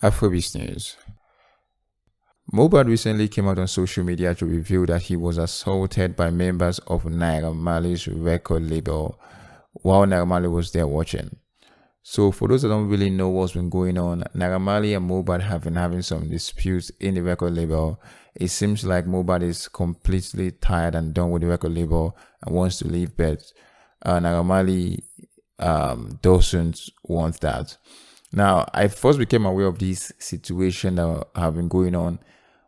Afrobeat News. Mohbad recently came out on social media to reveal that he was assaulted by members of Naira Marley's record label while Naira Marley was there watching. So for those that don't really know what's been going on, Naira Marley and Mohbad have been having some disputes in the record label. It seems like Mohbad is completely tired and done with the record label and wants to leave, but Naira Marley doesn't want that. Now, I first became aware of this situation that have been going on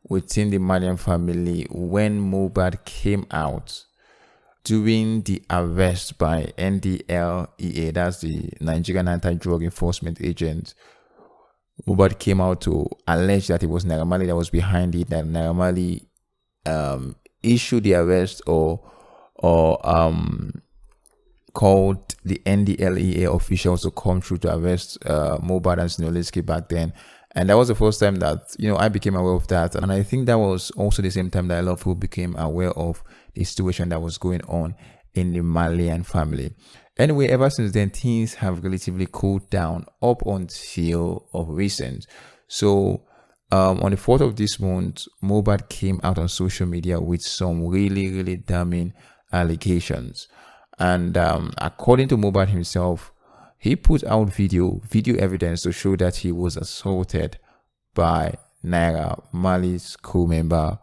within the Marlian family when Mohbad came out during the arrest by NDLEA, that's the Nigerian Anti-Drug Enforcement Agent. Mohbad came out to allege that it was Naira Marley that was behind it, that Naira Marley issued the arrest or called the NDLEA officials to come through to arrest Mohbad and Sinoliski back then. And that was the first time that, I became aware of that. And I think that was also the same time that a lot of people became aware of the situation that was going on in the Marlian family. Anyway, ever since then, things have relatively cooled down up until of recent. So on the 4th of this month, Mohbad came out on social media with some really damning allegations. And according to Mohbad himself, he put out video evidence to show that he was assaulted by Naira Marley's crew member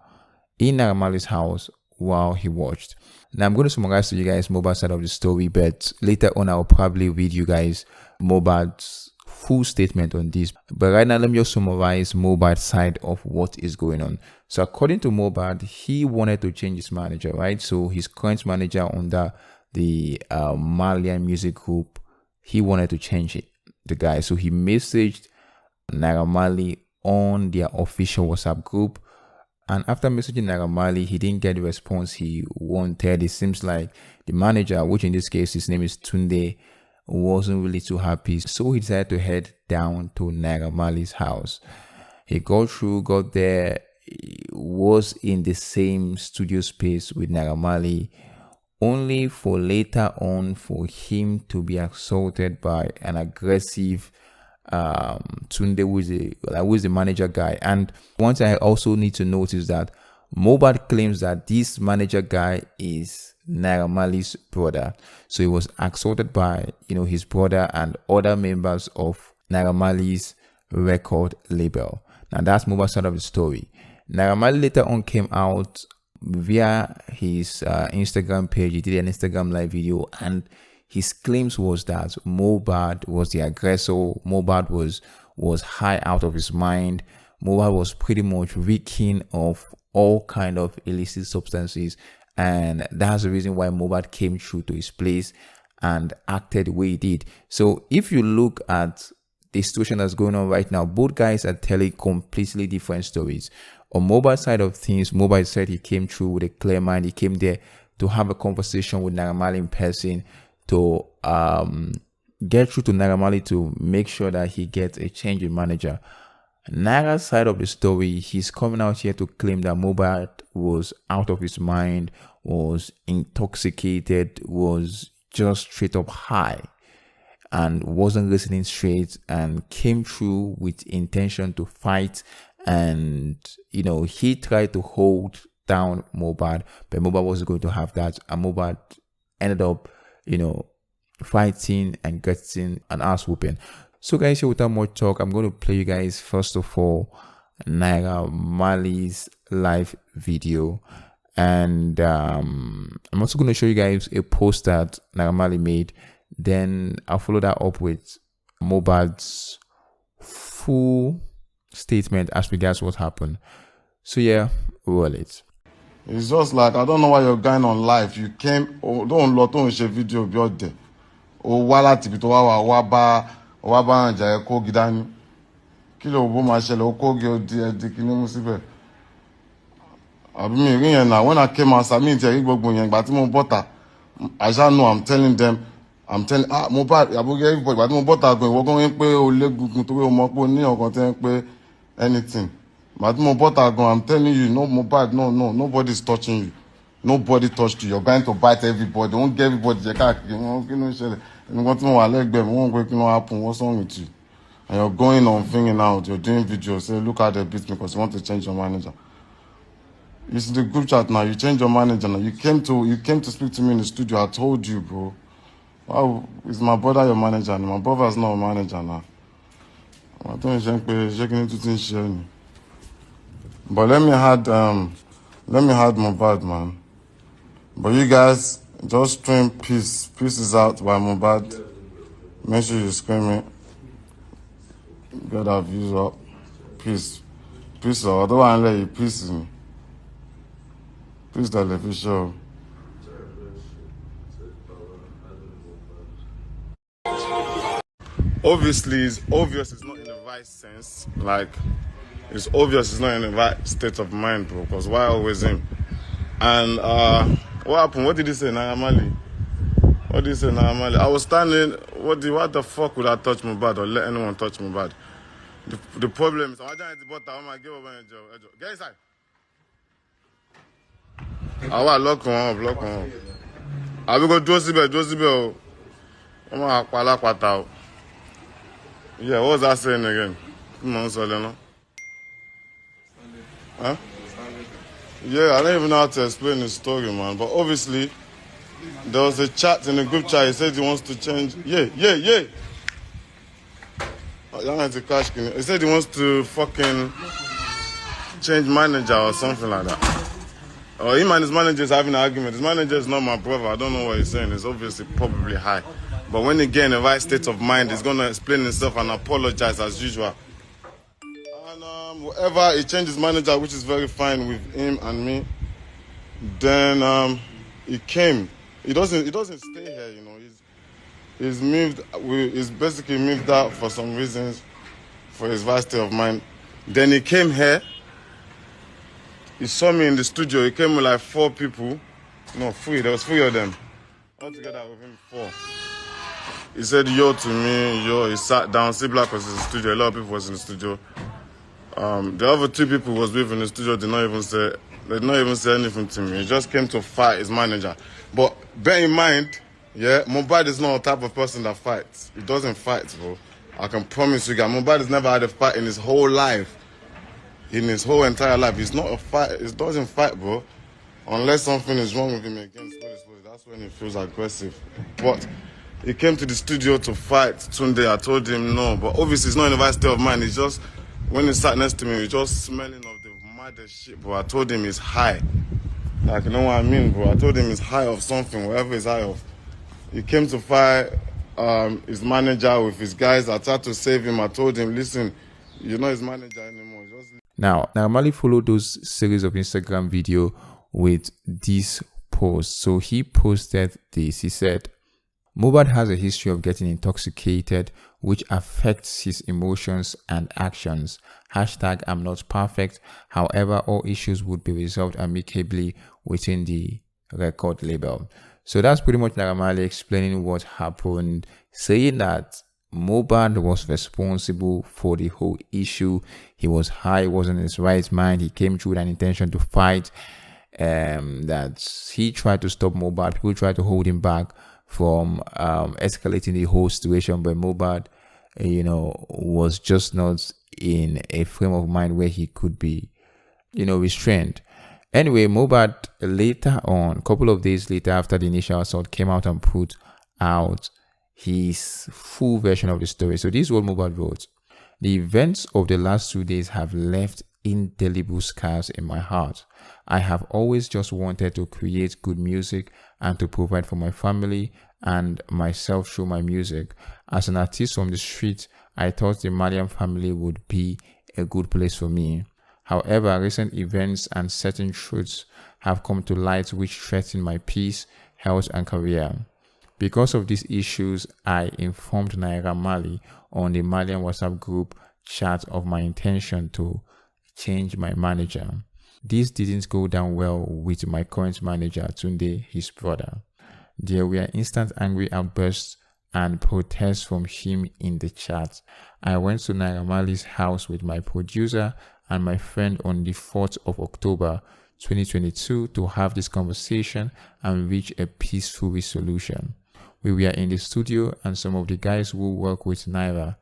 in Naira Marley's house while he watched. Now I'm going to summarize to you guys Mohbad's side of the story, but later on I'll probably read you guys Mohbad's full statement on this. But right now, let me just summarize Mohbad's side of what is going on. So according to Mohbad, he wanted to change his manager, right? So his current manager under the Marlian music group, he wanted to change it, the guy. So he messaged Naira Marley on their official WhatsApp group. And after messaging Naira Marley, he didn't get the response he wanted. It seems like the manager, which in this case, his name is Tunde, wasn't really too happy. So he decided to head down to Naira Marley's house. He got there, was in the same studio space with Naira Marley, only for later on for him to be assaulted by an aggressive Tunde, who is the manager guy. And one thing I also need to notice that Mohbad claims that this manager guy is Naira Marley's brother. So he was assaulted by his brother and other members of Naira Marley's record label. Now that's Mohbad's side of the story. Naira Marley later on came out via his Instagram page. He did an Instagram live video, and his claims was that Mohbad was the aggressor. Mohbad was high out of his mind. Mohbad was pretty much reeking of all kind of illicit substances, and that's the reason why Mohbad came through to his place and acted the way he did. So if you look at the situation that's going on right now, both guys are telling completely different stories. On Mohbad's side of things, Mohbad said he came through with a clear mind. He came there to have a conversation with Naira Marley in person, to get through to Naira Marley to make sure that he gets a change in manager. Naira's side of the story, he's coming out here to claim that Mohbad was out of his mind, was intoxicated, was just straight up high, and wasn't listening straight, and came through with intention to fight. And he tried to hold down Mohbad, but Mohbad wasn't going to have that, and Mohbad ended up fighting and getting an ass whooping. So guys, here without more talk, I'm going to play you guys first of all Naira Marley's live video, and I'm also going to show you guys a post that Naira Marley made. Then I'll follow that up with Mohbad's full statement as regards what happened. So yeah, roll it. It's just like, I don't know why you're going on live. You came, don't share video of your day. Wala tipito waba anja ko gidani. Kilo bo ma shele ko ge di kini mu síbẹ̀. Abi mi rin yẹn na, when I came out, I mean te ri gbogbo yẹn gba tí mo bota. I shall know, I'm telling Mohbad, everybody, but mo bota gan, ìwọ gan pé o legungun torí o mọ̀ pé o ní ọ̀kan tẹ́ pé anything. But I'm telling you, no, Mohbad, no, nobody's touching you. Nobody touched you. You're going to bite everybody. Don't get everybody. What's wrong with you? and you're going on thinking out, you're doing videos, say, look how they beat me because you want to change your manager. You see the group chat now, you change your manager now. You came to speak to me in the studio. I told you, bro. Wow, is my brother your manager? My brother's not a manager now. I don't think shaking. But let me add Mohbad, man. But you guys just stream Peace. Peace is out by Mohbad. Make sure you scream it. Get our views up. Peace. Peace. I don't want to let you peace me. Peace television. Obviously, it's obvious it's not in the right sense. Like, it's obvious it's not in the right state of mind, bro. Because why always him? And what happened? What did he say, Naira Marley? What did he say, Naira Marley? I was standing. What the fuck would I touch Mohbad or let anyone touch Mohbad? The problem is, I'm trying to get get inside. I want lock on. I will go do síbẹ̀. I'm going to pala. Yeah, what was I saying again? Come on, Soleno. Huh? Yeah, I don't even know how to explain the story, man. But obviously, there was a chat in the group chat. He said he wants to change. Yeah. He said he wants to fucking change manager or something like that. Or him and his manager is having an argument. His manager is not my brother. I don't know what he's saying. It's obviously probably high. But when he gets in the right state of mind, he's going to explain himself and apologize as usual. And whatever, he changed his manager, which is very fine with him and me. Then he came. He doesn't stay here, you know. He's basically moved out for some reasons, for his right state of mind. Then he came here. He saw me in the studio. He came with like 4 people. No, 3. There was 3 of them. All together with him, 4. He said yo to me, yo. He sat down. C-Black was in the studio. A lot of people was in the studio. The other 2 people was with in the studio. They did not even say anything to me. He just came to fight his manager. But bear in mind, yeah, Mohbad is not a type of person that fights. He doesn't fight, bro. I can promise you guys. Mohbad has never had a fight in his whole life. In his whole entire life, he's not a fight. He doesn't fight, bro. Unless something is wrong with him against Spurs, that's when he feels aggressive. But he came to the studio to fight Tunde. I told him no, but obviously he's not in the right state of mind. He's just, when he sat next to me, he's just smelling of the maddest shit, bro. I told him he's high. Like, you know what I mean, bro? I told him he's high of something, whatever he's high of. He came to fight his manager with his guys. I tried to save him. I told him, listen, you're not his manager anymore. Just Now, Naira Marley followed those series of Instagram video with this post. So he posted this. He said, Mohbad has a history of getting intoxicated, which affects his emotions and actions. Hashtag I'm not perfect. However, all issues would be resolved amicably within the record label. So that's pretty much Naira Marley explaining what happened, saying that Mohbad was responsible for the whole issue. He was high, wasn't in his right mind. He came through with an intention to fight. That he tried to stop Mohbad. People tried to hold him back from escalating the whole situation, but Mohbad, was just not in a frame of mind where he could be, restrained. Anyway, Mohbad later on, a couple of days later after the initial assault, came out and put out his full version of the story. So this is what Mohbad wrote. The events of the last 2 days have left indelible scars in my heart. I have always just wanted to create good music and to provide for my family and myself through my music. As an artist from the street, I thought the Marlian family would be a good place for me. However, recent events and certain truths have come to light which threaten my peace, health, and career. Because of these issues, I informed Naira Marley on the Marlian WhatsApp group chat of my intention to change my manager. This didn't go down well with my current manager, Tunde, his brother. There were instant angry outbursts and protests from him in the chat. I went to Naira Marley's house with my producer and my friend on the 4th of October 2022 to have this conversation and reach a peaceful resolution. We were in the studio and some of the guys who work with Naira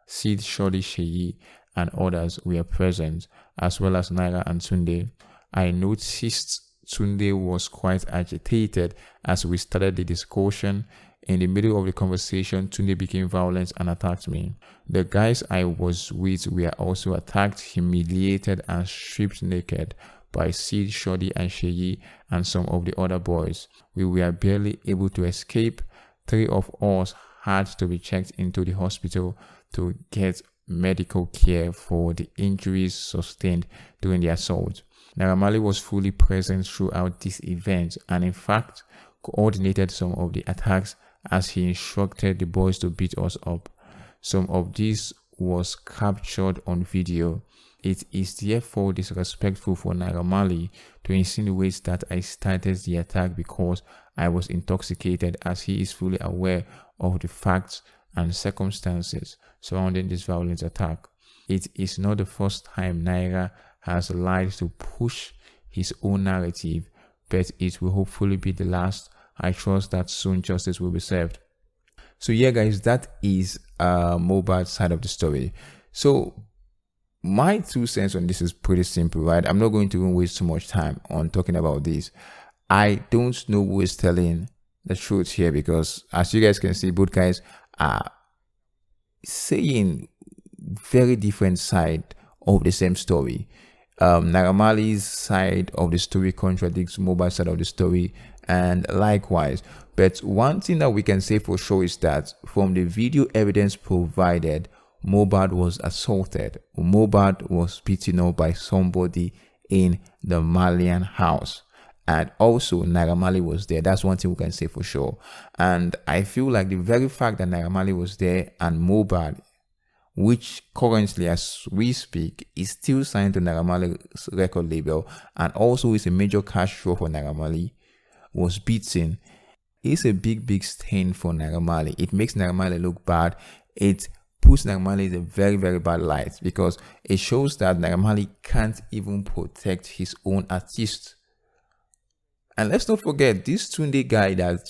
Sid, Shorty, Sheyi, and others were present, as well as Naira and Tunde. I noticed Tunde was quite agitated as we started the discussion. In the middle of the conversation, Tunde became violent and attacked me. The guys I was with were also attacked, humiliated, and stripped naked by Sid, Shorty, and Sheyi, and some of the other boys. We were barely able to escape. 3 of us had to be checked into the hospital to get medical care for the injuries sustained during the assault. Naira Marley was fully present throughout this event and in fact coordinated some of the attacks as he instructed the boys to beat us up. Some of this was captured on video. It is therefore disrespectful for Naira Marley to insinuate that I started the attack because I was intoxicated, as he is fully aware of the facts and circumstances surrounding this violent attack. It is not the first time Naira has lied to push his own narrative, but it will hopefully be the last. I trust that soon justice will be served. So yeah guys, that is Mohbad's side of the story. So my 2 cents on this is pretty simple, right? I'm not going to even waste too much time on talking about this. I don't know who is telling the truth here, because as you guys can see, both guys are saying very different side of the same story. Naira Marley's side of the story contradicts Mohbad's side of the story, and likewise. But one thing that we can say for sure is that from the video evidence provided, Mohbad was assaulted. Mohbad was beaten up by somebody in the Marlian house. And also Naira Marley was there. That's one thing we can say for sure. And I feel like the very fact that Naira Marley was there and Mohbad, which currently as we speak is still signed to Naira Marley's record label and also is a major cash draw for Naira Marley, was beaten, is a big stain for Naira Marley. It makes Naira Marley look bad. It puts Naira Marley in a very bad light, because it shows that Naira Marley can't even protect his own artist. And let's not forget, this Tunde guy that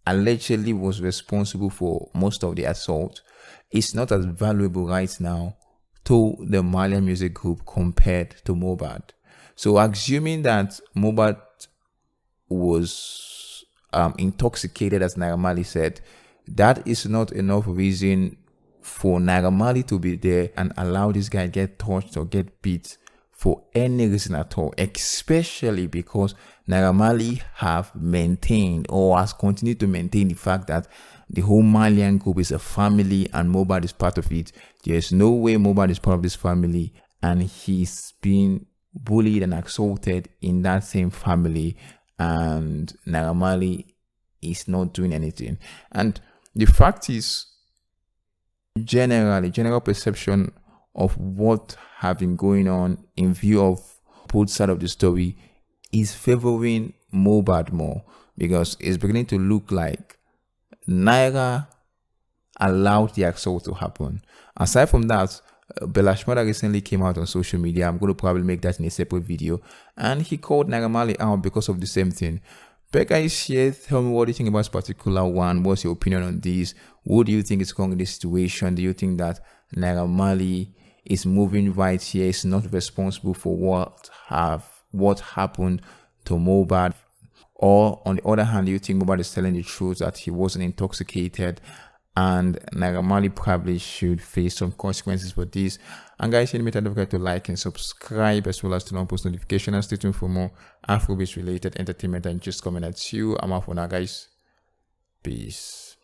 allegedly was responsible for most of the assault is not as valuable right now to the Marlian music group compared to Mohbad. So assuming that Mohbad was intoxicated, as Naira Marley said, that is not enough reason for Naira Marley to be there and allow this guy get touched or get beat for any reason at all, especially because Naira Marley have maintained or has continued to maintain the fact that the whole Marlian group is a family and Mohbad is part of it. There's no way Mohbad is part of this family and he's been bullied and assaulted in that same family, and Naira Marley is not doing anything. And the fact is, general perception of what have been going on in view of both sides of the story is favoring Mohbad more, because it's beginning to look like Naira allowed the assault to happen. Aside from that, Bella Shmurda recently came out on social media. I'm going to probably make that in a separate video, and he called Naira Marley out because of the same thing. But guys, here, tell me what do you think about this particular one? What's your opinion on this? What do you think is wrong in this situation? Do you think that Naira Marley is moving right here, is not responsible for what happened to Mohbad? Or on the other hand, do you think Mohbad is telling the truth, that he wasn't intoxicated and Naira Marley probably should face some consequences for this? And guys, don't forget to like and subscribe, as well as turn on post notifications, and stay tuned for more Afrobeats related entertainment and just coming at you. I'm out for now, guys. Peace.